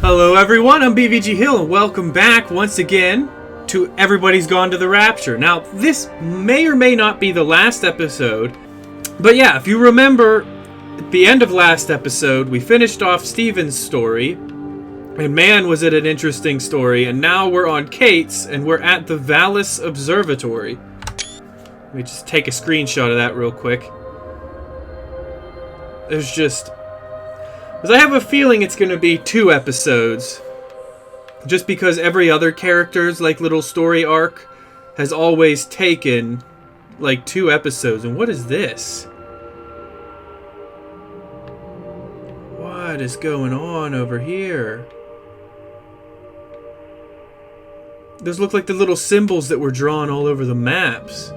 Hello everyone, I'm BVG Hill and welcome back once again to Everybody's Gone to the Rapture. Now, this may or may not be the last episode, but yeah, if you remember, at the end of last episode, we finished off Steven's story, and man was it an interesting story, and now we're on Kate's, and we're at the Valles Observatory. Let me just take a screenshot of that real quick. There's just... because I have a feeling it's going to be 2 episodes. Just because every other character's like little story arc has always taken like 2 episodes. And what is this? What is going on over here? Those look like the little symbols that were drawn all over the maps.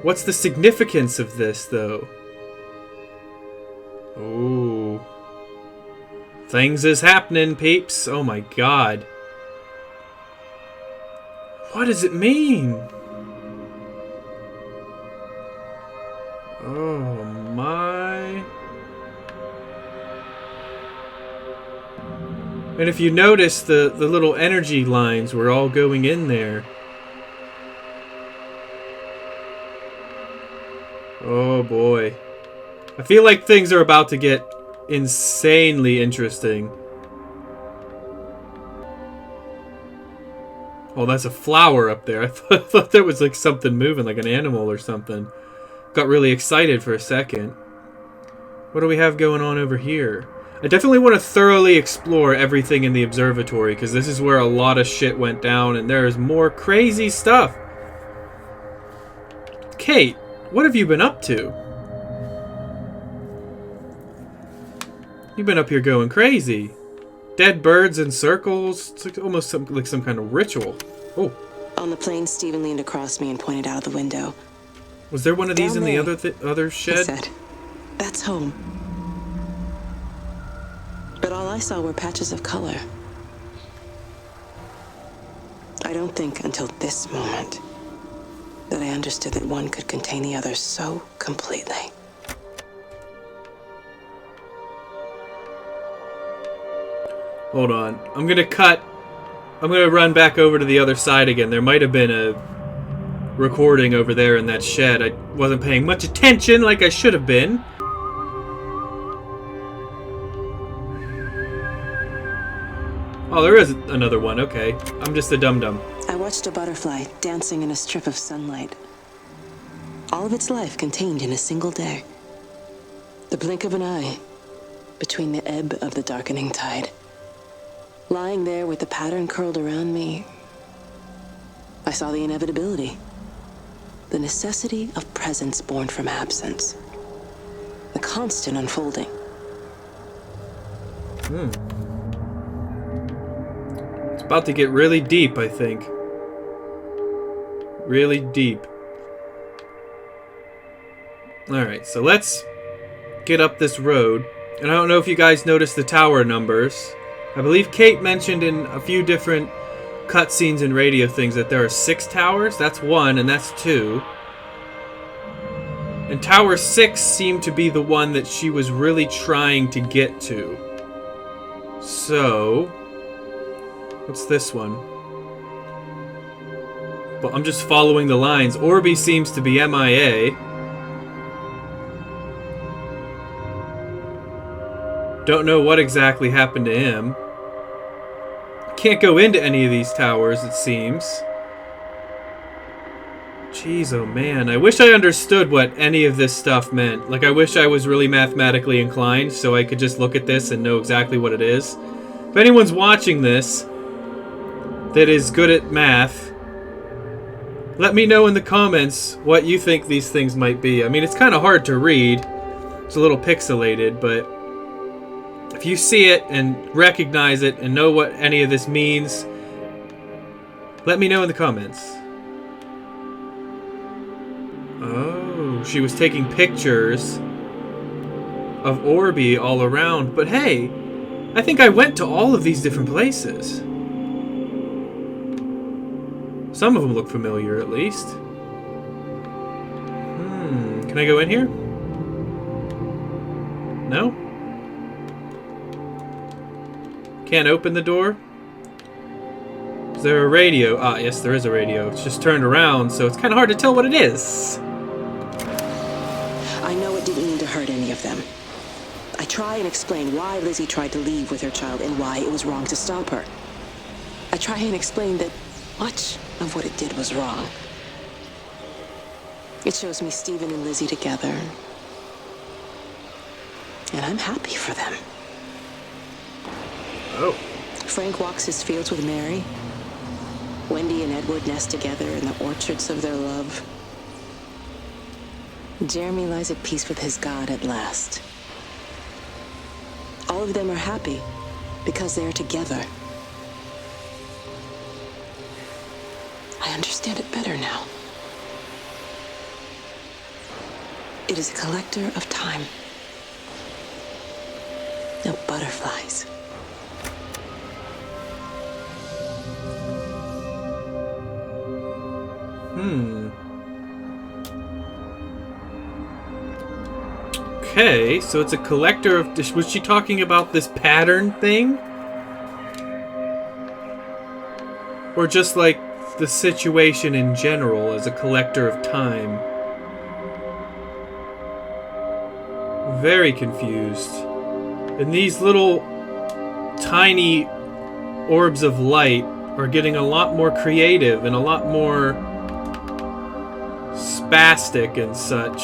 What's the significance of this, though? Oh. Things is happening, peeps. Oh my god. What does it mean? Oh my. And if you notice, the little energy lines were all going in there. Oh boy. I feel like things are about to get insanely interesting. Oh, that's a flower up there. I thought that was like something moving, like an animal or something. Got really excited for a second. What do we have going on over here? I definitely want to thoroughly explore everything in the observatory, because this is where a lot of shit went down, and there's more crazy stuff. Kate, what have you been up to? You've been up here going crazy. Dead birds in circles. It's like almost like some kind of ritual. Oh. On the plane, Stephen leaned across me and pointed out the window. Was there one of these in the other shed? He said, "That's home." But all I saw were patches of color. I don't think until this moment that I understood that one could contain the other so completely. Hold on. I'm gonna run back over to the other side again. There might have been a recording over there in that shed. I wasn't paying much attention like I should have been. Oh, there is another one. Okay. I'm just a dum-dum. I watched a butterfly dancing in a strip of sunlight. All of its life contained in a single day. The blink of an eye between the ebb of the darkening tide. Lying there with the pattern curled around me, I saw the inevitability. The necessity of presence born from absence. The constant unfolding. It's about to get really deep, I think. Really deep. Alright, so let's get up this road. And I don't know if you guys noticed the tower numbers. I believe Kate mentioned in a few different cutscenes and radio things that there are 6 towers. That's 1 and that's 2. And Tower 6 seemed to be the one that she was really trying to get to. So, what's this one? Well, I'm just following the lines. Orby seems to be MIA. Don't know what exactly happened to him. Can't go into any of these towers, it seems. Jeez, oh man. I wish I understood what any of this stuff meant. Like, I wish I was really mathematically inclined so I could just look at this and know exactly what it is. If anyone's watching this that is good at math, let me know in the comments what you think these things might be. I mean, it's kind of hard to read. It's a little pixelated, but if you see it and recognize it and know what any of this means, let me know in the comments. Oh, she was taking pictures of Orby all around. But hey, I think I went to all of these different places. Some of them look familiar, at least. Can I go in here? No? Can't open the door? Is there a radio? Ah, yes, there is a radio. It's just turned around, so it's kind of hard to tell what it is. I know it didn't mean to hurt any of them. I try and explain why Lizzie tried to leave with her child and why it was wrong to stop her. I try and explain that much of what it did was wrong. It shows me Stephen and Lizzie together. And I'm happy for them. Oh. Frank walks his fields with Mary. Wendy and Edward nest together in the orchards of their love. Jeremy lies at peace with his God at last. All of them are happy because they are together. I understand it better now. It is a collector of time. No butterflies. Okay, so it's a collector of... Was she talking about this pattern thing? Or just like the situation in general as a collector of time? Very confused. And these little tiny orbs of light are getting a lot more creative and a lot more spastic and such.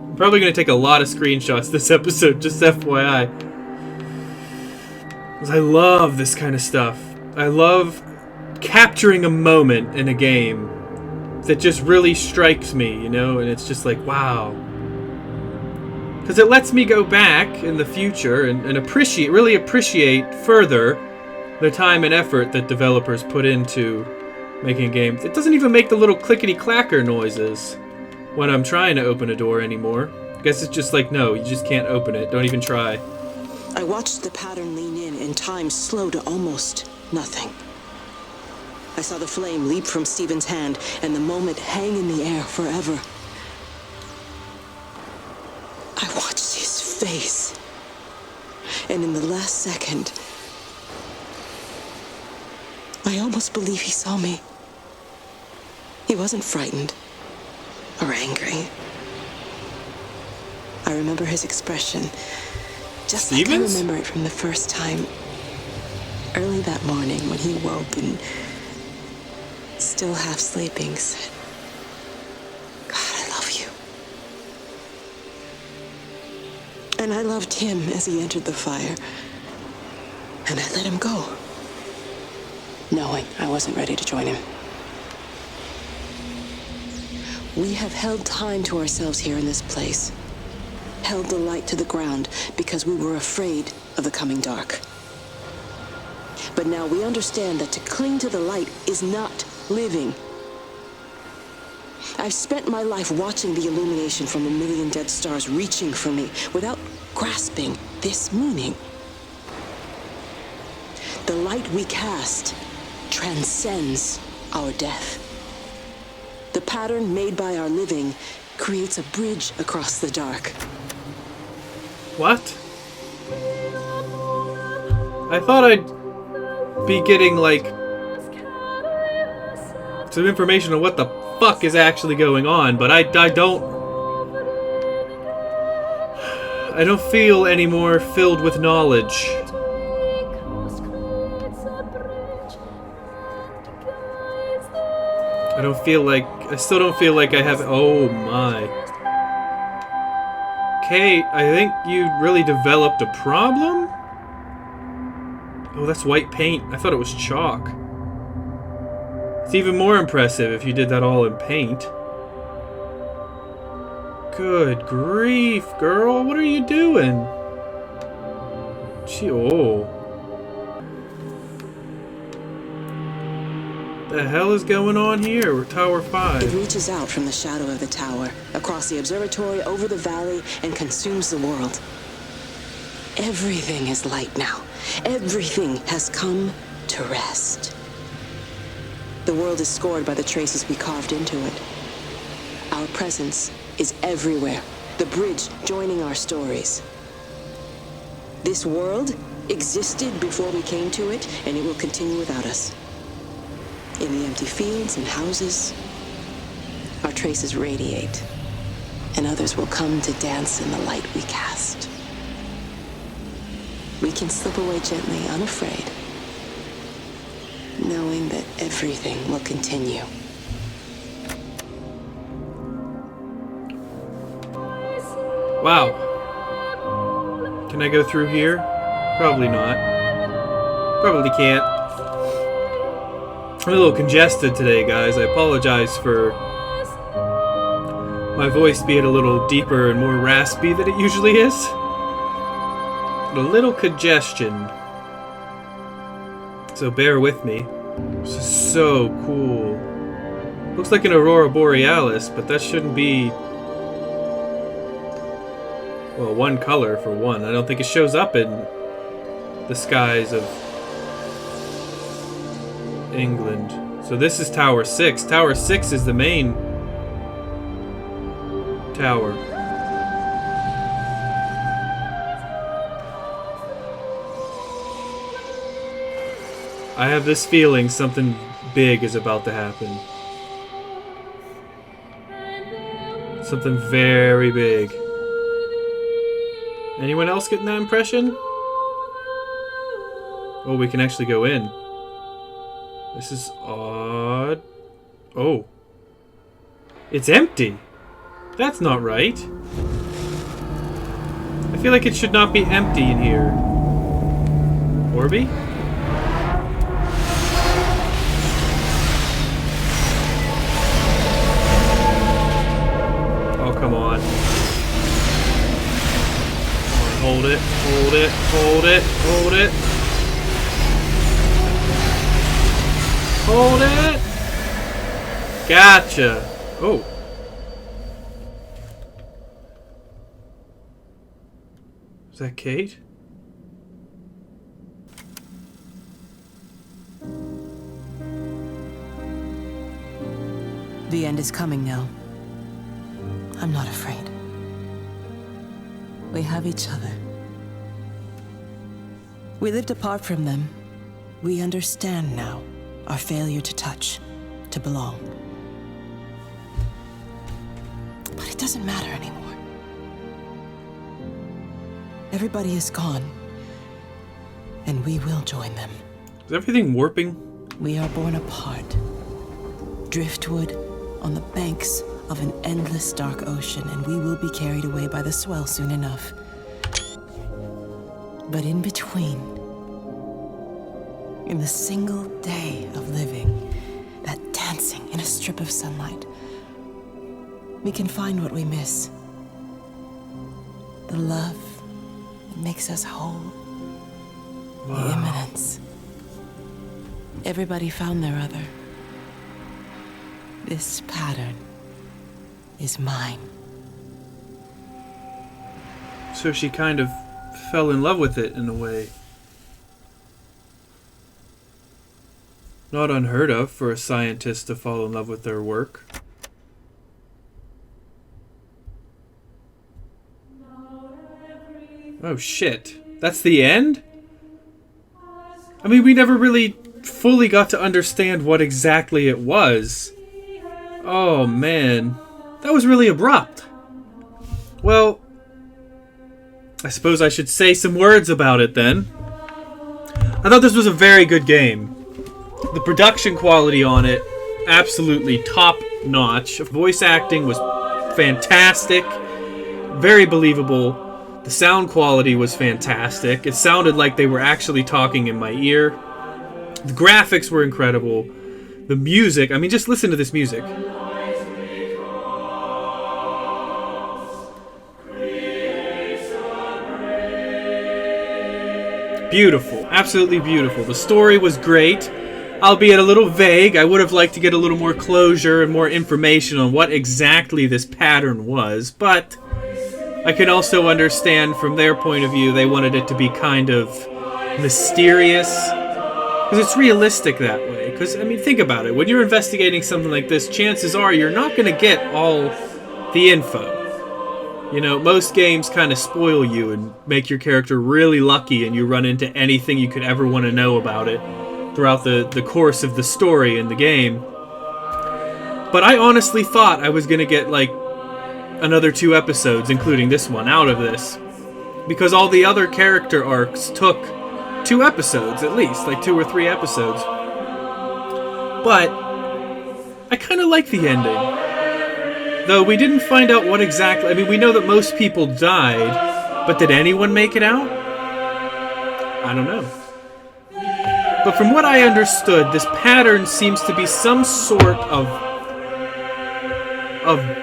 I'm probably going to take a lot of screenshots this episode, just FYI. Because I love this kind of stuff. I love capturing a moment in a game that just really strikes me, you know? And it's just like, wow. Because it lets me go back in the future and really appreciate further the time and effort that developers put into making a game. It doesn't even make the little clickety-clacker noises when I'm trying to open a door anymore. I guess it's just like, no, you just can't open it. Don't even try. I watched the pattern lean in and time slow to almost nothing. I saw the flame leap from Stephen's hand and the moment hang in the air forever. I watched his face, and in the last second, I almost believe he saw me. He wasn't frightened or angry. I remember his expression, just like I remember it from the first time, early that morning when he woke and, still half sleeping, said, "God, I love you." And I loved him as he entered the fire, and I let him go, knowing I wasn't ready to join him. We have held time to ourselves here in this place, held the light to the ground because we were afraid of the coming dark. But now we understand that to cling to the light is not living. I've spent my life watching the illumination from a million dead stars reaching for me without grasping this meaning. The light we cast transcends our death. The pattern made by our living creates a bridge across the dark. What? I thought I'd be getting, like, some information on what the fuck is actually going on, but I don't feel any more filled with knowledge. I still don't feel like I have, oh my. Kate, I think you really developed a problem? Oh, that's white paint. I thought it was chalk. It's even more impressive if you did that all in paint. Good grief, girl. What are you doing? Gee, oh. The hell is going on here? We're Tower 5. It reaches out from the shadow of the tower, across the observatory, over the valley, and consumes the world. Everything is light now. Everything has come to rest. The world is scored by the traces we carved into it. Our presence is everywhere, the bridge joining our stories. This world existed before we came to it, and it will continue without us. In the empty fields and houses, our traces radiate, and others will come to dance in the light we cast. We can slip away gently, unafraid, knowing that everything will continue. Wow. Can I go through here? Probably not. Probably can't. I'm a little congested today, guys. I apologize for my voice being a little deeper and more raspy than it usually is. A little congestion. So bear with me. This is so cool. Looks like an Aurora Borealis, but that shouldn't be... well, one color for one. I don't think it shows up in the skies of England. So this is Tower 6. Tower 6 is the main tower. I have this feeling something big is about to happen. Something very big. Anyone else getting that impression? Oh, we can actually go in. This is odd. Oh. It's empty. That's not right. I feel like it should not be empty in here. Orby? Oh, come on. Hold it, hold it, hold it, hold it. Hold it! Gotcha! Oh. Is that Kate? The end is coming now. I'm not afraid. We have each other. We lived apart from them. We understand now our failure to touch, to belong. But it doesn't matter anymore. Everybody is gone, and we will join them. Is everything warping? We are born apart. Driftwood on the banks of an endless dark ocean, and we will be carried away by the swell soon enough. But in between, in the single day of living, that dancing in a strip of sunlight, we can find what we miss. The love that makes us whole. Wow. The imminence. Everybody found their other. This pattern is mine. So she kind of fell in love with it in a way. Not unheard of for a scientist to fall in love with their work. Oh shit. That's the end? I mean, we never really fully got to understand what exactly it was. Oh man. That was really abrupt. Well, I suppose I should say some words about it then. I thought this was a very good game. The production quality on it, absolutely top notch. Voice acting was fantastic. Very believable. The sound quality was fantastic. It sounded like they were actually talking in my ear. The graphics were incredible. The music, I mean, just listen to this music. Beautiful. Absolutely beautiful. The story was great, albeit a little vague. I would have liked to get a little more closure and more information on what exactly this pattern was, but I can also understand from their point of view they wanted it to be kind of mysterious, because it's realistic that way. Because, I mean, think about it. When you're investigating something like this, chances are you're not going to get all the info. You know, most games kind of spoil you and make your character really lucky, and you run into anything you could ever want to know about it throughout the course of the story in the game. But I honestly thought I was going to get, like, another 2 episodes, including this one, out of this. Because all the other character arcs took 2 episodes, at least. Like, 2 or 3 episodes. But I kind of like the ending. Though we didn't find out what exactly... I mean, we know that most people died, but did anyone make it out? I don't know. But from what I understood, this pattern seems to be some sort of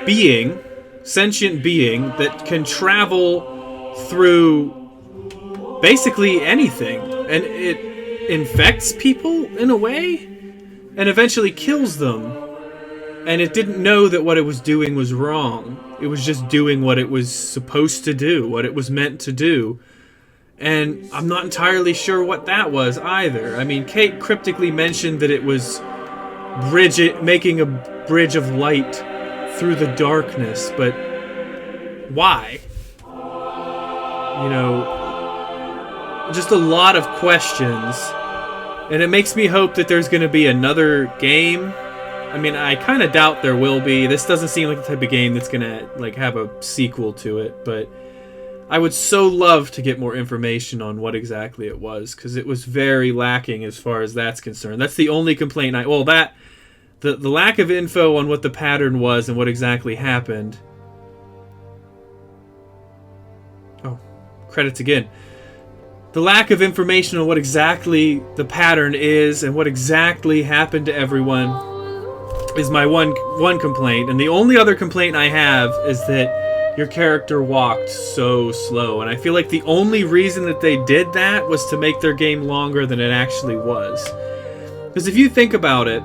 being, sentient being, that can travel through basically anything. And it infects people in a way, and eventually kills them. And it didn't know that what it was doing was wrong. It was just doing what it was supposed to do, what it was meant to do. And I'm not entirely sure what that was either. I mean, Kate cryptically mentioned that it was making a bridge of light through the darkness, but why? You know, just a lot of questions. And it makes me hope that there's going to be another game. I mean, I kind of doubt there will be. This doesn't seem like the type of game that's going to, like, have a sequel to it, but I would so love to get more information on what exactly it was, because it was very lacking as far as that's concerned. That's the only complaint the lack of info on what the pattern was and what exactly happened. Oh, credits again. The lack of information on what exactly the pattern is and what exactly happened to everyone is my one complaint. And the only other complaint I have is that your character walked so slow. And I feel like the only reason that they did that was to make their game longer than it actually was. Because if you think about it,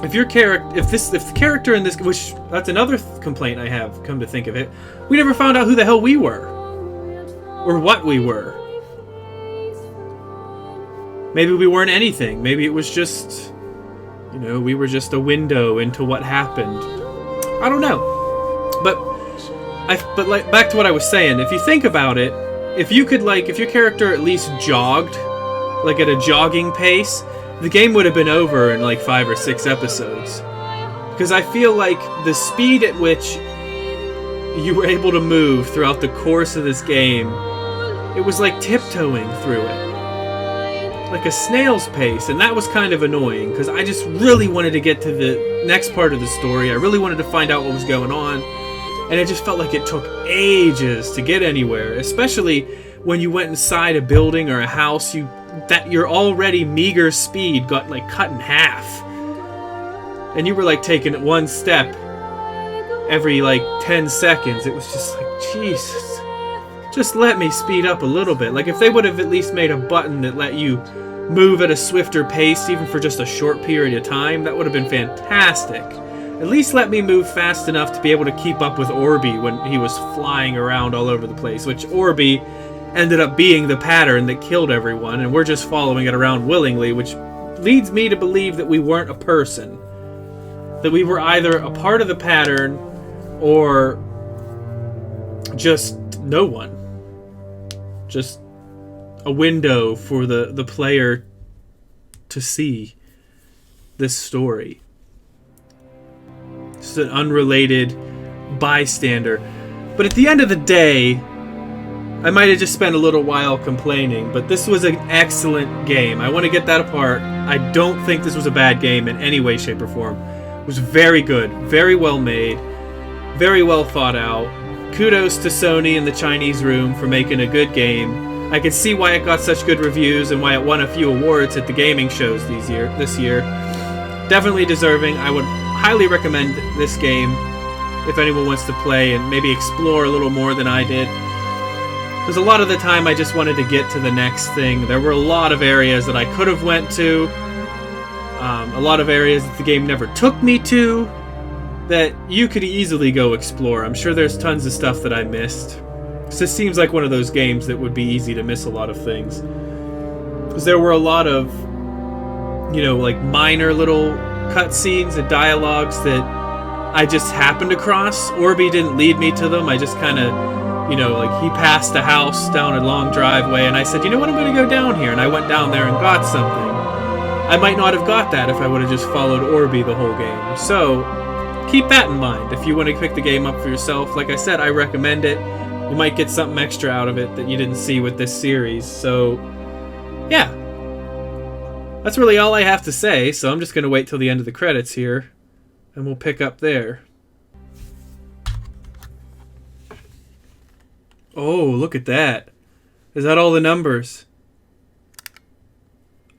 if the character in this, which that's another complaint I have, come to think of it, we never found out who the hell we were. Or what we were. Maybe we weren't anything. Maybe it was just, you know, we were just a window into what happened. I don't know. But like, back to what I was saying, if you think about it, if your character at least jogged, like at a jogging pace, the game would have been over in like 5 or 6 episodes. Because I feel like the speed at which you were able to move throughout the course of this game, it was like tiptoeing through it. Like a snail's pace, and that was kind of annoying, because I just really wanted to get to the next part of the story. I really wanted to find out what was going on, and it just felt like it took ages to get anywhere, especially when you went inside a building or a house, your already meager speed got like cut in half. And you were like taking one step every like 10 seconds. It was just like, Jesus, just let me speed up a little bit. Like if they would have at least made a button that let you move at a swifter pace, even for just a short period of time, that would have been fantastic. At least let me move fast enough to be able to keep up with Orby when he was flying around all over the place, which Orby ended up being the pattern that killed everyone, and we're just following it around willingly, which leads me to believe that we weren't a person. That we were either a part of the pattern or just no one. Just a window for the player to see this story. Just an unrelated bystander. But at the end of the day, I might have just spent a little while complaining, but this was an excellent game. I want to get that apart. I don't think this was a bad game in any way, shape, or form. It was very good, very well made, very well thought out. Kudos to Sony and the Chinese Room for making a good game. I can see why it got such good reviews and why it won a few awards at the gaming shows this year. Definitely deserving. I would highly recommend this game if anyone wants to play and maybe explore a little more than I did. Because a lot of the time I just wanted to get to the next thing. There were a lot of areas that I could have went to. A lot of areas that the game never took me to that you could easily go explore. I'm sure there's tons of stuff that I missed. This seems like one of those games that would be easy to miss a lot of things. Because there were a lot of, like minor little cutscenes and dialogues that I just happened across. Orby didn't lead me to them. I just kind of, you know, like he passed a house down a long driveway, and I said, you know what, I'm going to go down here. And I went down there and got something. I might not have got that if I would have just followed Orby the whole game. So keep that in mind if you want to pick the game up for yourself. Like I said, I recommend it. You might get something extra out of it that you didn't see with this series. So, yeah. That's really all I have to say, so I'm just going to wait till the end of the credits here, and we'll pick up there. Oh, look at that. Is that all the numbers?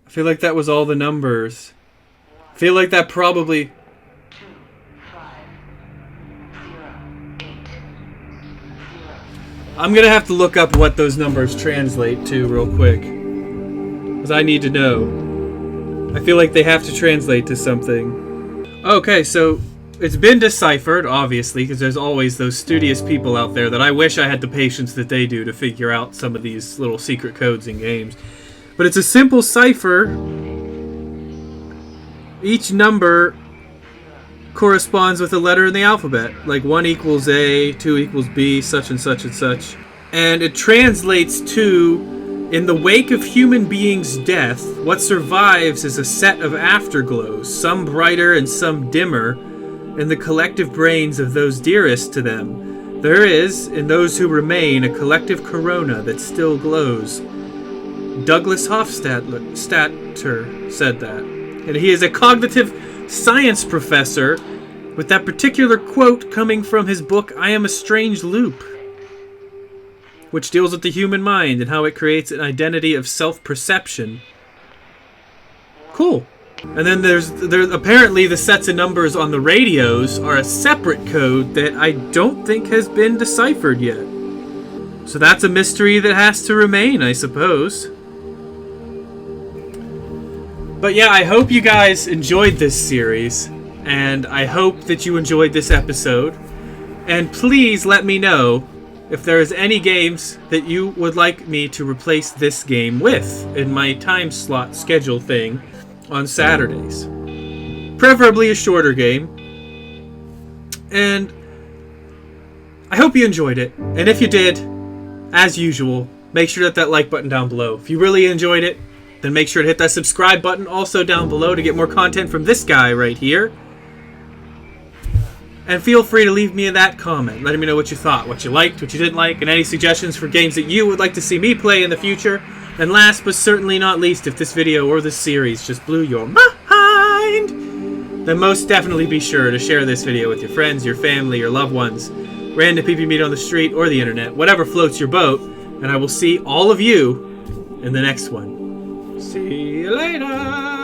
I feel like that was all the numbers. I feel like that probably... I'm going to have to look up what those numbers translate to real quick, because I need to know. I feel like they have to translate to something. Okay, so it's been deciphered, obviously, because there's always those studious people out there that I wish I had the patience that they do to figure out some of these little secret codes in games. But it's a simple cipher. Each number corresponds with a letter in the alphabet. Like 1 equals A, 2 equals B, such and such and such. And it translates to... In the wake of human beings' death, what survives is a set of afterglows, some brighter and some dimmer, in the collective brains of those dearest to them. There is, in those who remain, a collective corona that still glows. Douglas Hofstadter said that. And he is a cognitive science professor, with that particular quote coming from his book, I Am a Strange Loop, which deals with the human mind and how it creates an identity of self-perception. Cool. And then there's apparently the sets of numbers on the radios are a separate code that I don't think has been deciphered yet. So that's a mystery that has to remain, I suppose. But yeah, I hope you guys enjoyed this series, and I hope that you enjoyed this episode. And please let me know if there is any games that you would like me to replace this game with in my time slot schedule thing on Saturdays. Preferably a shorter game. And I hope you enjoyed it. And if you did, as usual, make sure to hit that like button down below. If you really enjoyed it, then make sure to hit that subscribe button also down below to get more content from this guy right here. And feel free to leave me that comment, letting me know what you thought, what you liked, what you didn't like, and any suggestions for games that you would like to see me play in the future. And last but certainly not least, if this video or this series just blew your mind, then most definitely be sure to share this video with your friends, your family, your loved ones, random people you meet on the street or the internet, whatever floats your boat, and I will see all of you in the next one. See you later!